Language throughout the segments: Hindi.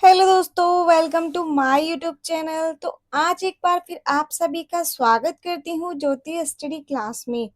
हेलो दोस्तों, welcome to my YouTube channel. तो आज एक बार फिर आप सभी का स्वागत करती हूँ ज्योति स्टडी क्लास में।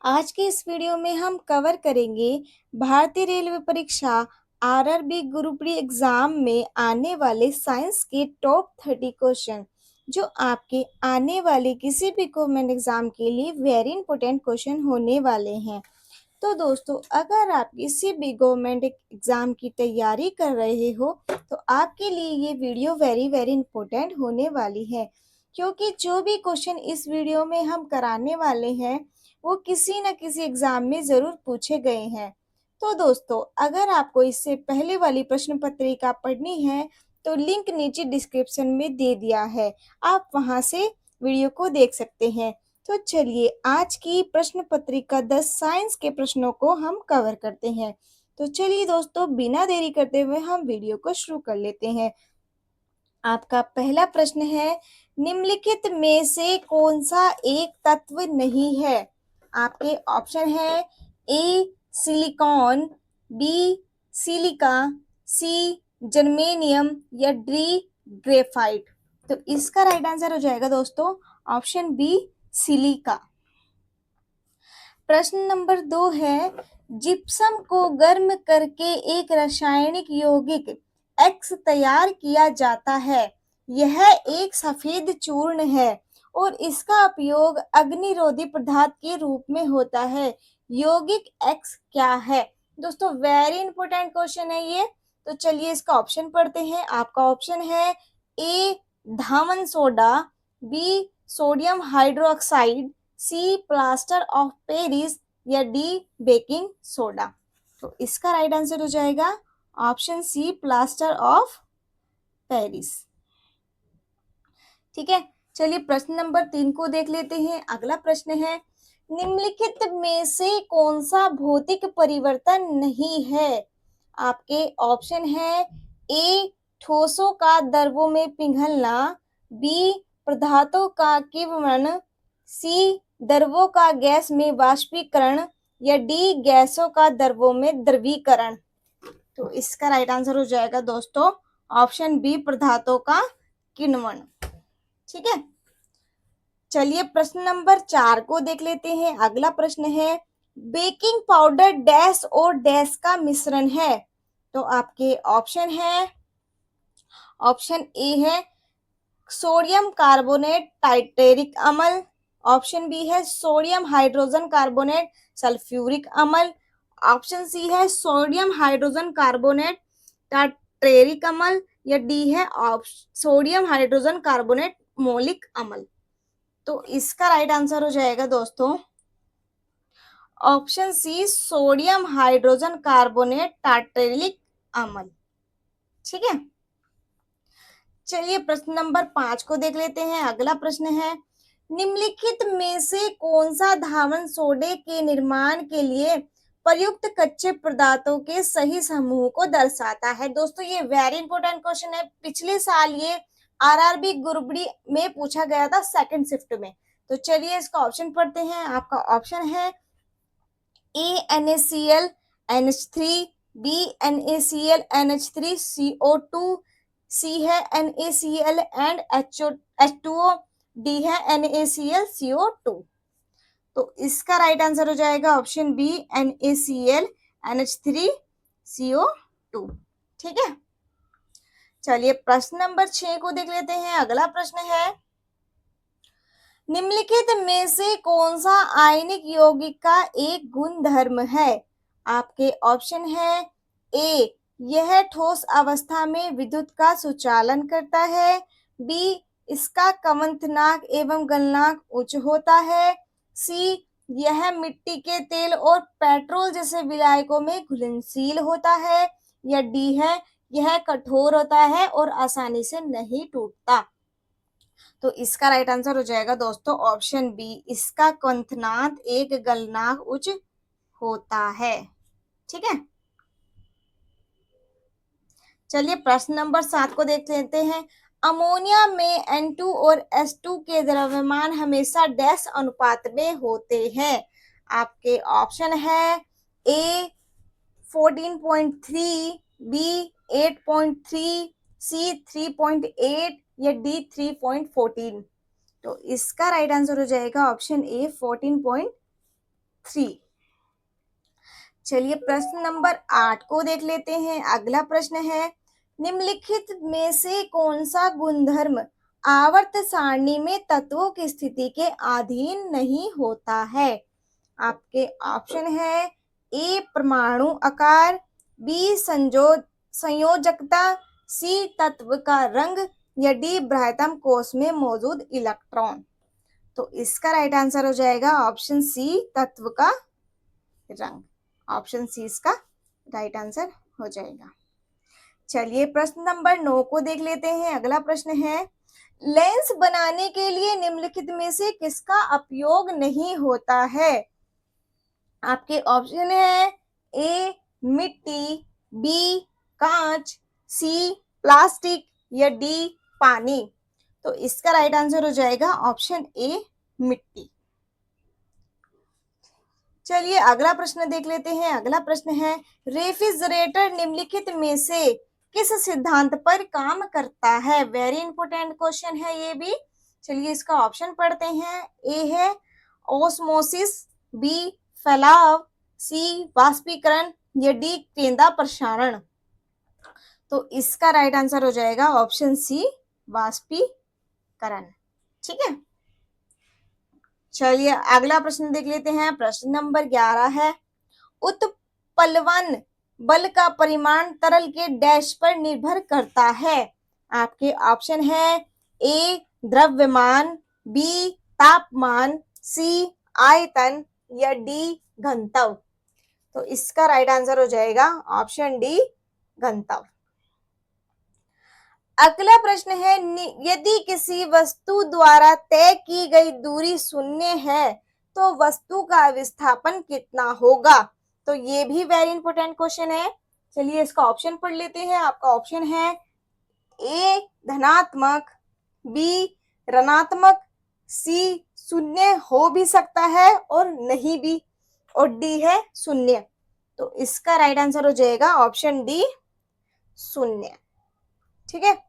आज के इस वीडियो में हम कवर करेंगे भारतीय रेलवे परीक्षा आरआरबी ग्रुप डी एग्जाम में आने वाले साइंस के टॉप 30 क्वेश्चन, जो आपके आने वाले किसी भी गवर्नमेंट एग्जाम के लिए वेरी इंपॉर्टेंट क्वेश्चन होने वाले हैं। तो दोस्तों, अगर आप किसी भी गवर्नमेंट एग्जाम की तैयारी कर रहे हो तो आपके लिए ये वीडियो वेरी वेरी इंपॉर्टेंट होने वाली है, क्योंकि जो भी क्वेश्चन इस वीडियो में हम कराने वाले हैं वो किसी न किसी एग्जाम में जरूर पूछे गए हैं। तो दोस्तों, अगर आपको इससे पहले वाली प्रश्न पत्रिका पढ़नी है तो लिंक नीचे डिस्क्रिप्शन में दे दिया है, आप वहां से वीडियो को देख सकते हैं। तो चलिए आज की प्रश्न पत्रिका 10 साइंस के प्रश्नों को हम कवर करते हैं। तो चलिए दोस्तों, बिना देरी करते हुए हम वीडियो को शुरू कर लेते हैं। आपका पहला प्रश्न है, निम्नलिखित में से कौन सा एक तत्व नहीं है? आपके ऑप्शन है A silicon, B silica, C germanium या डी ग्रेफाइट। तो इसका राइट आंसर हो जाएगा दोस्तों ऑप्शन बी सिलिका। प्रश्न नंबर 2 है, जिप्सम को गर्म करके एक रासायनिक यौगिक एक्स तैयार किया जाता है। यह एक सफेद चूर्ण है और इसका उपयोग अग्निरोधी पदार्थ के रूप में होता है। यौगिक एक्स क्या है? दोस्तों, वेरी इंपॉर्टेंट क्वेश्चन है ये। तो चलिए इसका ऑप्शन पढ़ते हैं। आपका ऑप्शन है ए धामन soda, B sodium hydroxide, C plaster of Paris या डी बेकिंग सोडा। तो इसका राइट आंसर हो जाएगा option C plaster of Paris. ठीक है, चलिए प्रश्न नंबर 3 को देख लेते हैं। अगला प्रश्न है, निम्नलिखित में से कौन सा भौतिक परिवर्तन नहीं है? आपके ऑप्शन है ए ठोसों का द्रवों में पिघलना, बी पदार्थों का किण्वन, सी द्रवों का गैस में वाष्पीकरण या डी गैसों का द्रवों में द्रवीकरण। तो इसका राइट आंसर हो जाएगा दोस्तों ऑप्शन बी पदार्थों का किण्वन। ठीक है, चलिए प्रश्न नंबर 4 को देख लेते हैं। अगला प्रश्न है, बेकिंग पाउडर डैश और डैश का मिश्रण है। तो आपके ऑप्शन है, ऑप्शन ए है सोडियम कार्बोनेट टाइटेरिक अम्ल, ऑप्शन बी है सोडियम हाइड्रोजन कार्बोनेट सल्फ्यूरिक अम्ल, ऑप्शन सी है सोडियम हाइड्रोजन कार्बोनेट टाइटेरिक अम्ल या डी है सोडियम हाइड्रोजन कार्बोनेट मौलिक अम्ल। तो इसका राइट आंसर हो जाएगा दोस्तों option C sodium hydrogen carbonate टाइटेरिक अम्ल। ठीक है, चलिए प्रश्न नंबर 5 को देख लेते हैं। अगला प्रश्न है, निम्नलिखित में से कौन सा धावन सोडे के निर्माण के लिए प्रयुक्त कच्चे पदार्थों के सही समूह को दर्शाता है? दोस्तों, ये वेरी इंपॉर्टेंट क्वेश्चन है। पिछले साल ये आरआरबी ग्रुप डी में पूछा गया था सेकंड शिफ्ट में। तो चलिए इसका ऑप्शन पढ़ते हैं। आपका ऑप्शन है A NaCl NH3, B NaCl NH3 CO2, C है NaCl एंड H2O, डी है NaCl CO2। तो इसका राइट आंसर हो जाएगा option B NaCl NH3 CO2। ठीक है, चलिए प्रश्न नंबर 6 को देख लेते हैं। अगला प्रश्न है, निम्नलिखित में से कौन सा आयनिक यौगिक का एक गुणधर्म है? आपके ऑप्शन है ए यह ठोस अवस्था में विद्युत का सुचालन करता है, बी इसका कवंतनाक एवं गलनांक उच्च होता है, सी यह मिट्टी के तेल और पेट्रोल जैसे विलायकों में घुलनशील होता है या डी है यह कठोर होता है और आसानी से नहीं टूटता। तो इसका राइट आंसर हो जाएगा दोस्तों ऑप्शन बी इसका क्वथनांक एक गलनांक उच्च होता है। ठीक है, चलिए प्रश्न नंबर 7 को देख लेते हैं। अमोनिया में N2 और H2 के द्रव्यमान हमेशा डैश अनुपात में होते हैं। आपके ऑप्शन है ए 14.3, बी 8.3, सी 3.8 या डी 3.14? तो इसका राइट आंसर हो जाएगा ऑप्शन ए 14.3। चलिए प्रश्न नंबर 8 को देख लेते हैं। अगला प्रश्न है, निम्नलिखित में से कौन सा गुणधर्म आवर्त सारणी में तत्वों की स्थिति के अधीन नहीं होता है? आपके ऑप्शन है ए परमाणु आकार, बी संयोजकता, सी तत्व का रंग या डी बृहत्तम कोश में मौजूद इलेक्ट्रॉन। तो इसका राइट आंसर हो जाएगा ऑप्शन सी तत्व का रंग। ऑप्शन सी इसका राइट आंसर हो जाएगा। चलिए प्रश्न नंबर 9 को देख लेते हैं। अगला प्रश्न है, लेंस बनाने के लिए निम्नलिखित में से किसका उपयोग नहीं होता है? आपके ऑप्शन है ए मिट्टी, बी कांच, सी प्लास्टिक या डी पानी। तो इसका राइट आंसर हो जाएगा ऑप्शन ए मिट्टी। चलिए अगला प्रश्न देख लेते हैं। अगला प्रश्न है, रेफ्रिजरेटर निम्नलिखित में से किस सिद्धांत पर काम करता है? वेरी इंपोर्टेंट क्वेश्चन है ये भी। चलिए इसका ऑप्शन पढ़ते हैं। ए है ओस्मोसिस, बी फैलाव, सी वाष्पीकरण या डी केंद्र प्रसारण। तो इसका राइट आंसर हो जाएगा ऑप्शन सी वाष्पीकरण। ठीक है, चलिए अगला प्रश्न देख लेते हैं। प्रश्न नंबर 11 है, उत्प्लवन बल का परिमाण तरल के डैश पर निर्भर करता है? आपके ऑप्शन है ए द्रव्यमान, बी तापमान, सी आयतन या डी घनत्व। तो इसका राइट आंसर हो जाएगा ऑप्शन डी घनत्व। अगला प्रश्न है, यदि किसी वस्तु द्वारा तय की गई दूरी शून्य है तो वस्तु का विस्थापन कितना होगा? तो ये भी वेरी इंपोर्टेंट क्वेश्चन है। चलिए इसका ऑप्शन पढ़ लेते हैं। आपका ऑप्शन है ए धनात्मक, बी ऋणात्मक, सी शून्य हो भी सकता है और नहीं भी, और डी है शून्य। तो इसका राइट आंसर हो जाएगा ऑप्शन डी शून्य। ठीक है,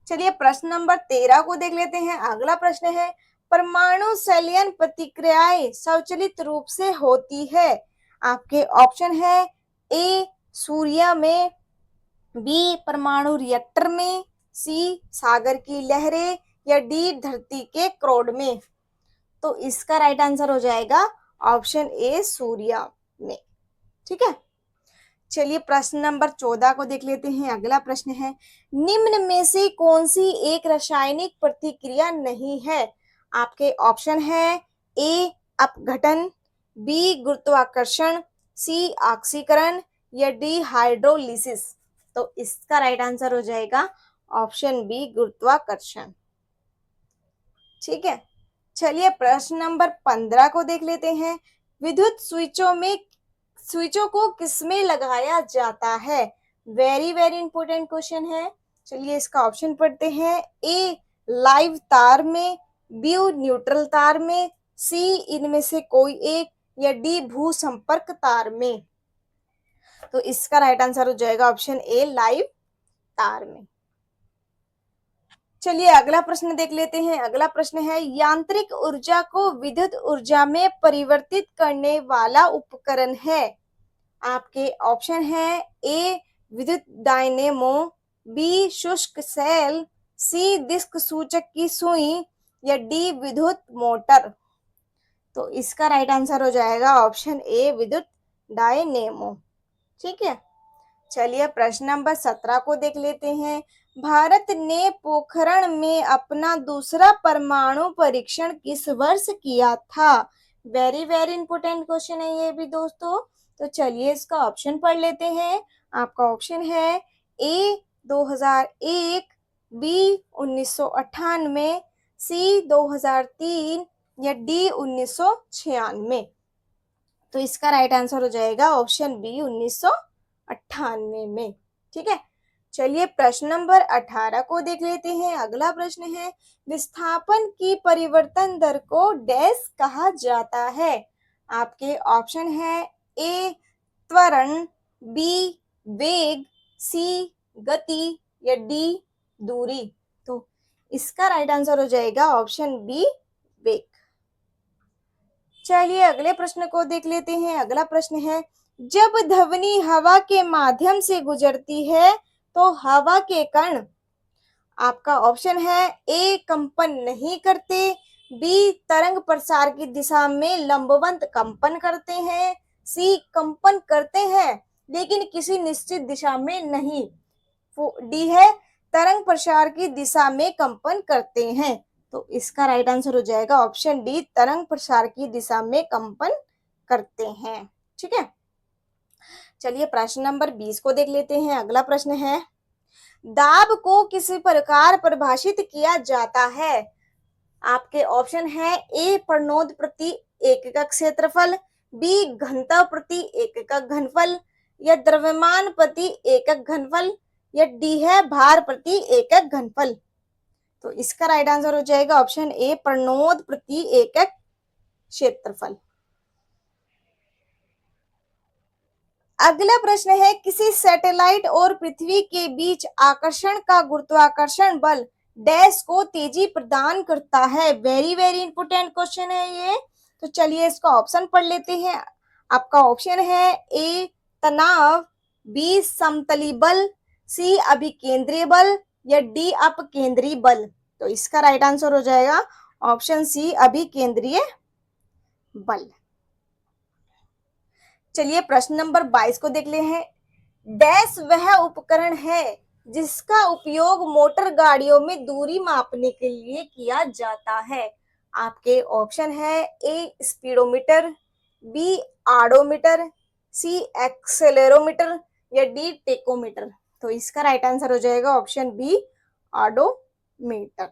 चलिए प्रश्न नंबर 13 को देख लेते हैं। अगला प्रश्न है, परमाणु संलयन प्रतिक्रियाएं स्वचालित रूप से होती है? आपके ऑप्शन है ए सूर्य में, बी परमाणु रिएक्टर में, सी सागर की लहरें या डी धरती के क्रोड में। तो इसका राइट आंसर हो जाएगा ऑप्शन ए सूर्य में। ठीक है, चलिए प्रश्न नंबर 14 को देख लेते हैं। अगला प्रश्न है, निम्न में से कौन सी एक रासायनिक प्रतिक्रिया नहीं है? आपके ऑप्शन है ए अपघटन, बी गुरुत्वाकर्षण, सी ऑक्सीकरण या डी हाइड्रोलिसिस। तो इसका राइट आंसर हो जाएगा ऑप्शन बी गुरुत्वाकर्षण। ठीक है, चलिए प्रश्न नंबर 15 को देख लेते हैं। विद्युत स्विचों को किसमें लगाया जाता है? वेरी वेरी इंपोर्टेंट क्वेश्चन है। चलिए इसका ऑप्शन पढ़ते हैं। ए लाइव तार में, बी न्यूट्रल तार में, सी इनमें से कोई एक या डी भू संपर्क तार में। तो इसका राइट आंसर हो जाएगा ऑप्शन ए लाइव तार में। चलिए अगला प्रश्न देख लेते हैं। अगला प्रश्न है, यांत्रिक ऊर्जा को विद्युत ऊर्जा में परिवर्तित करने वाला उपकरण है? आपके ऑप्शन है ए विद्युत डायनेमो, बी शुष्क सेल, सी डिस्क सूचक की सुई या डी विद्युत मोटर। तो इसका राइट आंसर हो जाएगा ऑप्शन ए विद्युत डायनेमो। ठीक है, चलिए प्रश्न नंबर 17 को देख लेते हैं। भारत ने पोखरण में अपना दूसरा परमाणु परीक्षण किस वर्ष किया था? वेरी वेरी इंपोर्टेंट क्वेश्चन है ये भी दोस्तों। तो चलिए इसका ऑप्शन पढ़ लेते हैं। आपका ऑप्शन है ए 2001, बी 1998, सी 2003 या डी 1996। तो इसका राइट आंसर हो जाएगा ऑप्शन बी 1998 में। ठीक है, चलिए प्रश्न नंबर 18 को देख लेते हैं। अगला प्रश्न है, विस्थापन की परिवर्तन दर को डैश कहा जाता है? आपके ऑप्शन है ए त्वरण, बी वेग, सी गति या डी दूरी। तो इसका राइट आंसर हो जाएगा ऑप्शन बी वेग। चलिए अगले प्रश्न को देख लेते हैं। अगला प्रश्न है, जब ध्वनि हवा के माध्यम से गुजरती है तो हवा के कण, आपका ऑप्शन है ए कंपन नहीं करते, बी तरंग प्रसार की दिशा में लंबवत कंपन करते हैं, सी कंपन करते हैं लेकिन किसी निश्चित दिशा में नहीं, डी है तरंग प्रसार की दिशा में कंपन करते हैं। तो इसका राइट आंसर हो जाएगा ऑप्शन डी, तरंग प्रसार की दिशा में कंपन करते हैं। ठीक है, चलिए प्रश्न नंबर 20 को देख लेते हैं। अगला प्रश्न है, दाब को किसी प्रकार परिभाषित किया जाता है। आपके ऑप्शन है ए प्रणोद प्रति एकक क्षेत्रफल, बी घनत्व प्रति एकक घनफल, या द्रव्यमान प्रति एकक घनफल, या डी है भार प्रति एकक घनफल। तो इसका राइट आंसर हो जाएगा ऑप्शन ए प्रणोद प्रति एकक क्षेत्रफल। अगला प्रश्न है, किसी सैटेलाइट और पृथ्वी के बीच आकर्षण का गुरुत्वाकर्षण बल डैश को तेजी प्रदान करता है। वेरी वेरी इंपोर्टेंट क्वेश्चन है ये। तो चलिए इसका ऑप्शन पढ़ लेते हैं। आपका ऑप्शन है ए तनाव, बी समतली बल, सी अभिकेंद्रीय बल, या डी अपकेंद्रीय बल। तो इसका राइट आंसर हो जाएगा ऑप्शन सी अभिकेंद्रीय बल। चलिए प्रश्न नंबर 22 को देख ले हैं। डैश वह उपकरण है जिसका उपयोग मोटर गाड़ियों में दूरी मापने के लिए किया जाता है। आपके ऑप्शन है ए स्पीडोमीटर, बी आडोमीटर, सी एक्सेलेरोमीटर, या डी टेकोमीटर। तो इसका राइट आंसर हो जाएगा ऑप्शन बी आडोमीटर।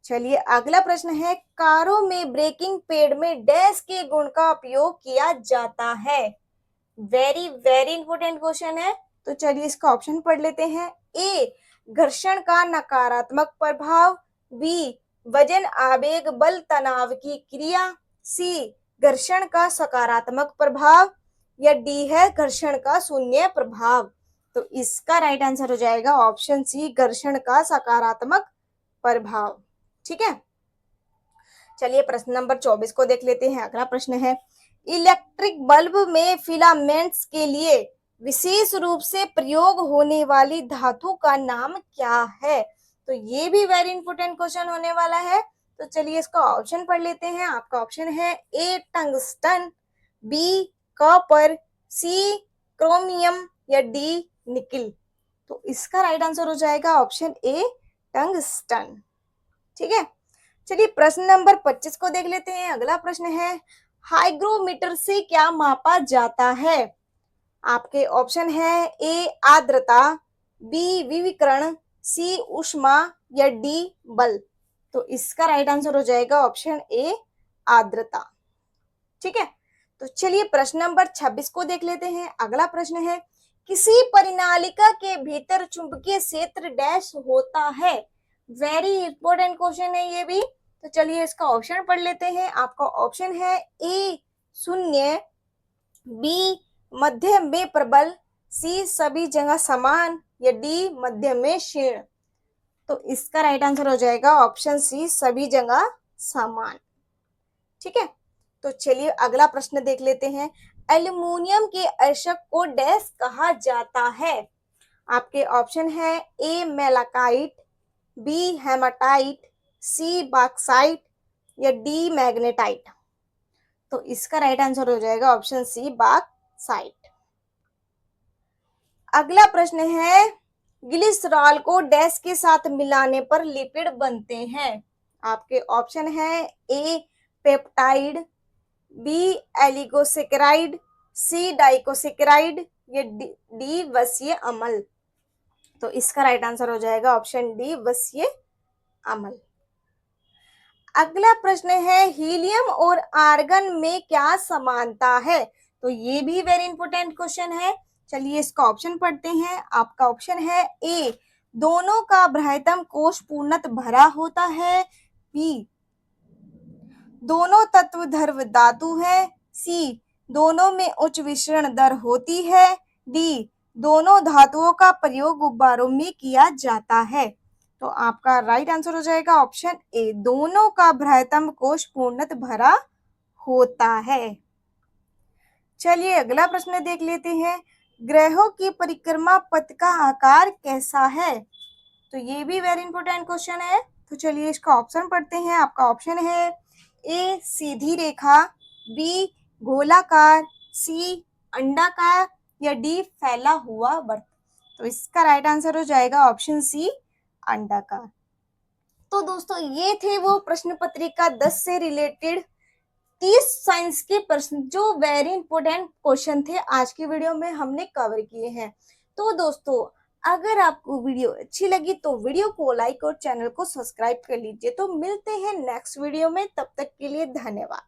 चलिए अगला प्रश्न है, कारों में ब्रेकिंग पैड में डैश के गुण का उपयोग किया जाता है। वेरी वेरी इंपोर्टेंट क्वेश्चन है। तो चलिए इसका ऑप्शन पढ़ लेते हैं। ए घर्षण का नकारात्मक प्रभाव, बी वजन आवेग बल तनाव की क्रिया, सी घर्षण का सकारात्मक प्रभाव, या डी है घर्षण का शून्य प्रभाव। तो इसका राइट आंसर हो जाएगा ऑप्शन सी घर्षण का सकारात्मक प्रभाव। ठीक है, चलिए प्रश्न नंबर 24 को देख लेते हैं। अगला प्रश्न है, इलेक्ट्रिक बल्ब में फिलामेंट्स के लिए विशेष रूप से प्रयोग होने वाली धातु का नाम क्या है। तो ये भी वेरी इंपोर्टेंट क्वेश्चन होने वाला है। तो चलिए इसका ऑप्शन पढ़ लेते हैं। आपका ऑप्शन है ए टंगस्टन, बी कॉपर, सी क्रोमियम, या डी निकिल। तो इसका राइट आंसर हो जाएगा ऑप्शन ए टंगस्टन। ठीक है, चलिए प्रश्न नंबर 25 को देख लेते हैं। अगला प्रश्न है, हाइग्रोमीटर से क्या मापा जाता है। आपके ऑप्शन है ए आर्द्रता, बी विकिरण, सी ऊष्मा, या डी बल। तो इसका राइट आंसर हो जाएगा ऑप्शन ए आर्द्रता। ठीक है, तो चलिए प्रश्न नंबर 26 को देख लेते हैं। अगला प्रश्न है, किसी परिनालिका के भीतर चुंबकीय क्षेत्र डैश होता है। वेरी इंपोर्टेंट क्वेश्चन है ये भी। तो चलिए इसका ऑप्शन पढ़ लेते हैं। आपका ऑप्शन है ए शून्य, बी मध्य में प्रबल, सी सभी जगह समान, या डी मध्य में क्षीण। तो इसका राइट आंसर हो जाएगा ऑप्शन सी सभी जगह समान। ठीक है, तो चलिए अगला प्रश्न देख लेते हैं। एल्युमिनियम के अयस्क को डैश कहा जाता है। आपके ऑप्शन है ए मेलाकाइट, बी हेमाटाइट, सी बॉक्साइट, या डी मैग्नेटाइट। तो इसका राइट आंसर हो जाएगा ऑप्शन सी बॉक्साइट। अगला प्रश्न है, ग्लिसरॉल को डैश के साथ मिलाने पर लिपिड बनते हैं। आपके ऑप्शन है ए पेप्टाइड, बी एलिगोसेकेराइड, सी डाइकोसेकेराइड, या डी वसीय अम्ल। तो इसका राइट आंसर हो जाएगा ऑप्शन डी वसीय अम्ल। अगला प्रश्न है, हीलियम और आर्गन में क्या समानता है। तो ये भी वेरी इंपोर्टेंट क्वेश्चन है। चलिए इसका ऑप्शन पढ़ते हैं। आपका ऑप्शन है ए दोनों का बृहत्तम कोश पूर्णतः भरा होता है, बी दोनों तत्व ध्रुव धातु है, सी दोनों में उच्च विसरण दर होती है, डी दोनों धातुओं का प्रयोग गुब्बारों में किया जाता है। तो आपका राइट आंसर हो जाएगा ऑप्शन ए, दोनों का बृहत्तम कोश पूर्णतः भरा होता है। चलिए अगला प्रश्न देख लेते हैं। ग्रहों की परिक्रमा पथ का आकार कैसा है? तो ये भी वेरी इंपॉर्टेंट क्वेश्चन है। तो चलिए इसका ऑप्शन पढ़ते हैं। आपका ऑप्शन है ए सीधी रेखा, बी गोलाकार, सी अंडाकार या डी फैला हुआ वृत्त। तो इसका राइट आंसर हो जाएगा ऑप्शन सी अंडाकार। तो दोस्तों ये थे वो प्रश्न पत्रिका 10 से रिलेटेड 30 साइंस के प्रश्न जो वेरी इंपॉर्टेंट क्वेश्चन थे आज की वीडियो में हमने कवर किए हैं। तो दोस्तों अगर आपको वीडियो अच्छी लगी तो वीडियो को लाइक और चैनल को सब्सक्राइब कर लीजिए। तो मिलते हैं नेक्स्ट वीडियो में, तब तक के लिए धन्यवाद।